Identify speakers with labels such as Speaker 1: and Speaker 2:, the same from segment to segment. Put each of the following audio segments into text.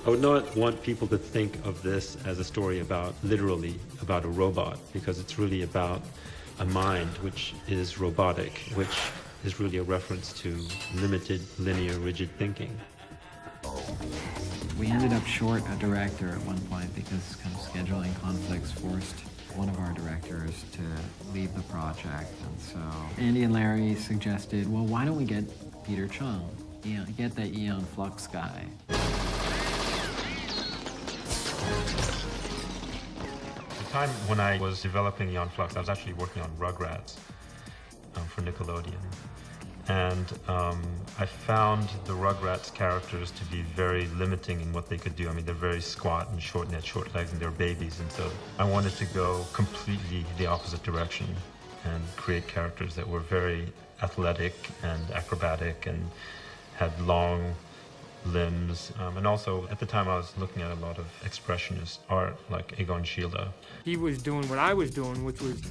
Speaker 1: I would not want people to think of this as a story literally about a robot, because it's really about a mind which is robotic, which is really a reference to limited, linear, rigid thinking.
Speaker 2: We ended up short a director at one point because kind of scheduling conflicts forced one of our directors to leave the project. And so Andy and Larry suggested, well, why don't we get Peter Chung? Get that Eon Flux guy.
Speaker 1: The time when I was developing Eon Flux, I was actually working on Rugrats for Nickelodeon. And I found the Rugrats characters to be very limiting in what they could do. I mean, they're very squat and short, and they had short legs, and they're babies. And so I wanted to go completely the opposite direction and create characters that were very athletic and acrobatic and had long limbs. And also, at the time, I was looking at a lot of expressionist art, like Egon Schiele.
Speaker 3: He was doing what I was doing, which was,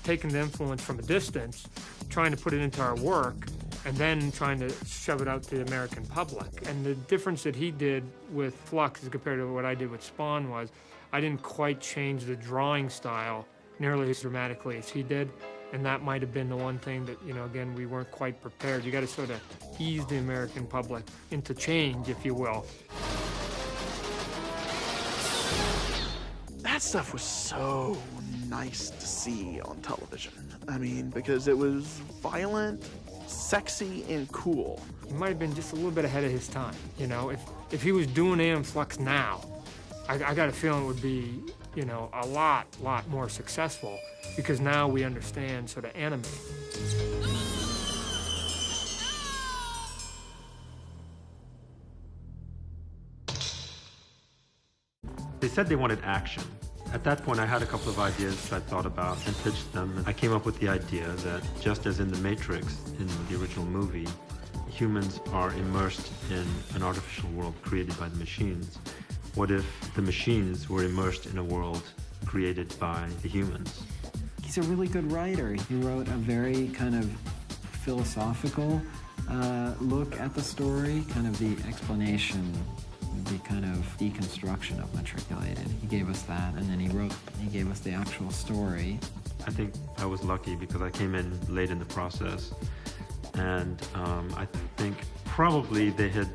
Speaker 3: taking the influence from a distance, trying to put it into our work, and then trying to shove it out to the American public. And the difference that he did with Flux as compared to what I did with Spawn was I didn't quite change the drawing style nearly as dramatically as he did. And that might have been the one thing that, again, we weren't quite prepared. You got to sort of ease the American public into change, if you will.
Speaker 4: That stuff was so nice to see on television. I mean, because it was violent, sexy, and cool.
Speaker 3: He might have been just a little bit ahead of his time, If he was doing Aeon Flux now, I got a feeling it would be, a lot more successful, because now we understand sort of anime.
Speaker 1: They said they wanted action. At that point, I had a couple of ideas I thought about and pitched them. And I came up with the idea that just as in The Matrix, in the original movie, humans are immersed in an artificial world created by the machines. What if the machines were immersed in a world created by the humans?
Speaker 2: He's a really good writer. He wrote a very kind of philosophical look at the story, kind of the explanation, the kind of deconstruction of Matriculated. He gave us that, and then he gave us the actual story.
Speaker 1: I think I was lucky because I came in late in the process, and I think probably they had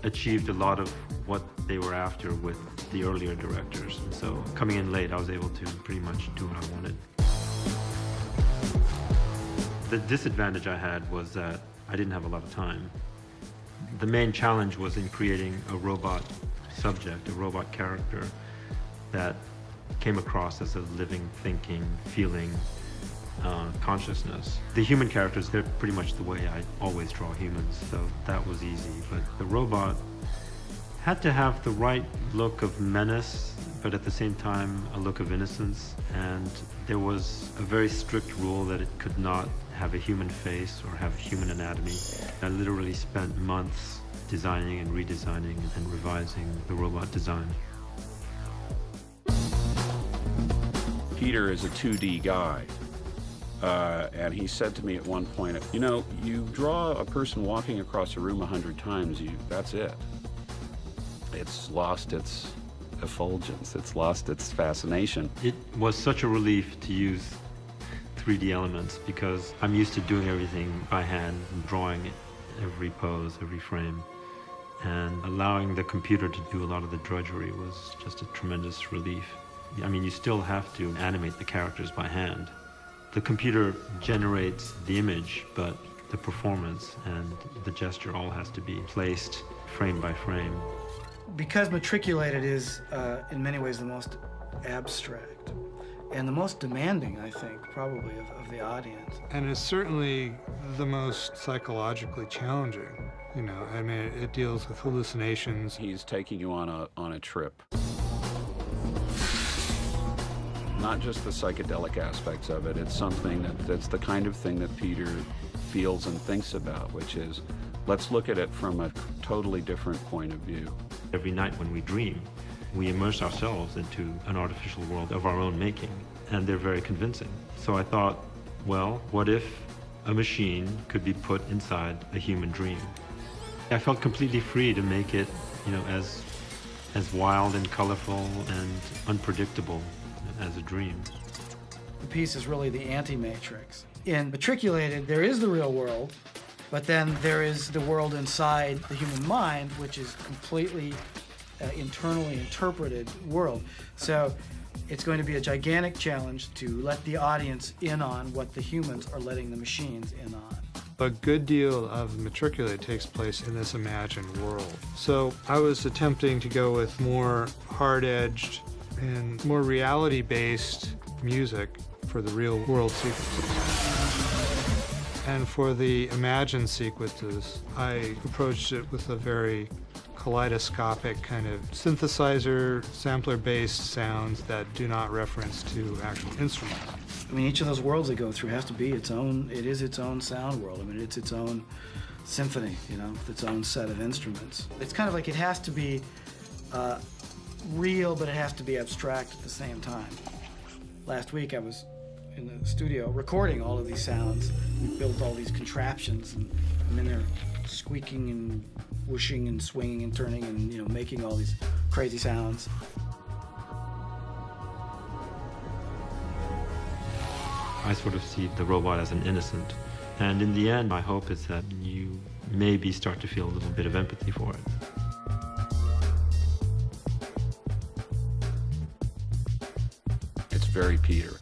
Speaker 1: achieved a lot of what they were after with the earlier directors. And so coming in late, I was able to pretty much do what I wanted. The disadvantage I had was that I didn't have a lot of time. The main challenge was in creating a robot subject, a robot character that came across as a living, thinking, feeling consciousness. The human characters, they're pretty much the way I always draw humans, so that was easy. But the robot had to have the right look of menace, but at the same time, a look of innocence. And there was a very strict rule that it could not have a human face or have human anatomy. I literally spent months designing and redesigning and revising the robot design.
Speaker 5: Peter is a 2D guy. And he said to me at one point, you draw a person walking across a room 100 times, that's it. It's lost its effulgence, it's lost its fascination.
Speaker 1: It was such a relief to use 3D elements because I'm used to doing everything by hand and drawing it, every pose, every frame. And allowing the computer to do a lot of the drudgery was just a tremendous relief. I mean, you still have to animate the characters by hand. The computer generates the image, but the performance and the gesture all has to be placed frame by frame.
Speaker 6: Because Matriculated is, in many ways, the most abstract and the most demanding, I think, probably, of the audience.
Speaker 7: And it's certainly the most psychologically challenging. I mean, it deals with hallucinations.
Speaker 5: He's taking you on a trip. Not just the psychedelic aspects of it, it's something that's the kind of thing that Peter feels and thinks about, which is, let's look at it from a totally different point of view.
Speaker 1: Every night when we dream, we immerse ourselves into an artificial world of our own making, and they're very convincing. So I thought, well, what if a machine could be put inside a human dream? I felt completely free to make it, as as wild and colorful and unpredictable as a dream.
Speaker 6: The piece is really the anti-Matrix. In Matriculated, there is the real world, but then there is the world inside the human mind, which is completely internally interpreted world. So it's going to be a gigantic challenge to let the audience in on what the humans are letting the machines in on.
Speaker 7: A good deal of Matriculate takes place in this imagined world. So I was attempting to go with more hard-edged and more reality-based music for the real world sequences. And for the imagined sequences, I approached it with a very kaleidoscopic kind of synthesizer, sampler-based sounds that do not reference to actual instruments.
Speaker 6: I mean, each of those worlds they go through has to be its own, it is its own sound world. I mean, it's its own symphony, you know, with its own set of instruments. It's kind of like it has to be real, but it has to be abstract at the same time. Last week I was in the studio recording all of these sounds. We built all these contraptions, and I'm in there squeaking and whooshing and swinging and turning and, you know, making all these crazy sounds.
Speaker 1: I sort of see the robot as an innocent. And in the end, my hope is that you maybe start to feel a little bit of empathy for it.
Speaker 5: It's very Peter.